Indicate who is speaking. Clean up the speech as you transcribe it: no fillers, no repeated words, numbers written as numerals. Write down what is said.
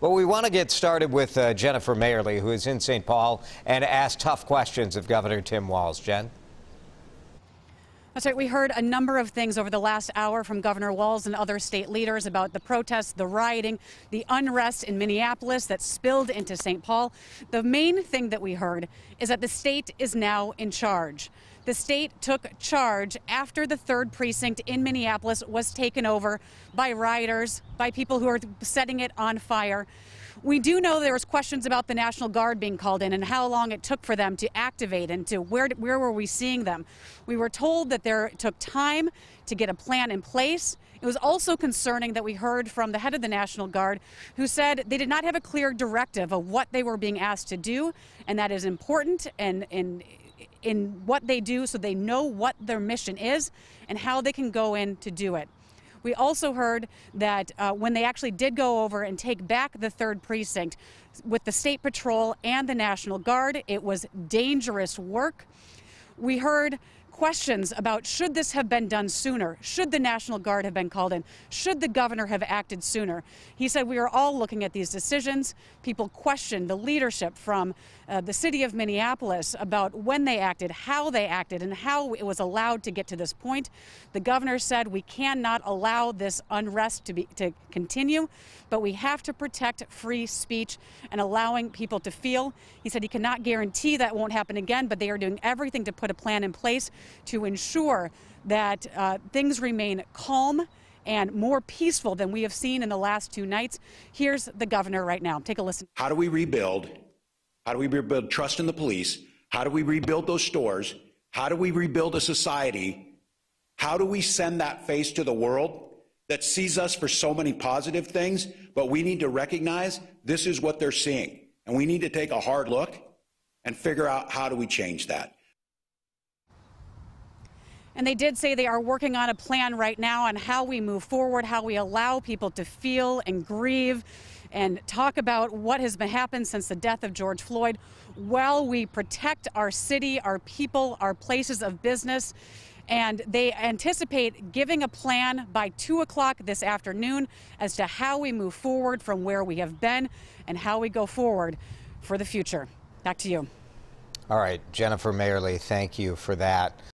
Speaker 1: But we want to get started with Jennifer Meyerle, who is in St. Paul, and ask tough questions of Governor Tim Walz. Jen?
Speaker 2: That's right. We heard a number of things over the last hour from Governor Walz and other state leaders about the protests, the rioting, the unrest in Minneapolis that spilled into St. Paul. The main thing that we heard is that the state is now in charge. The state took charge after the 3rd precinct in Minneapolis was taken over by rioters, by people who are setting it on fire. We do know there was questions about the National Guard being called in and how long it took for them to activate and to where were we seeing them. We were told that it took time to get a plan in place. It was also concerning that we heard from the head of the National Guard who said they did not have a clear directive of what they were being asked to do, and that is important and in what they do so they know what their mission is and how they can go in to do it. We also heard that when they actually did go over and take back the 3rd precinct with the State Patrol and the National Guard, it was dangerous work. We heard questions about should this have been done sooner? Should the National Guard have been called in? Should the governor have acted sooner? He said we are all looking at these decisions. People questioned the leadership from the city of Minneapolis about when they acted, and how it was allowed to get to this point. The governor said we cannot allow this unrest to continue, but we have to protect free speech and allowing people to feel. He said he cannot guarantee that won't happen again, but they are doing everything to put a plan in place to ensure that things remain calm and more peaceful than we have seen in the last 2 nights. Here's the governor right now. Take a listen.
Speaker 3: How do we rebuild? How do we rebuild trust in the police? How do we rebuild those stores? How do we rebuild a society? How do we send that face to the world that sees us for so many positive things, but we need to recognize this is what they're seeing, and we need to take a hard look and figure out how do we change that.
Speaker 2: And they did say they are working on a plan right now on how we move forward, how we allow people to feel and grieve and talk about what has been happened since the death of George Floyd while we protect our city, our people, our places of business. And they anticipate giving a plan by 2 o'clock this afternoon as to how we move forward from where we have been and how we go forward for the future. Back to you.
Speaker 1: All right, Jennifer Meyerle, thank you for that.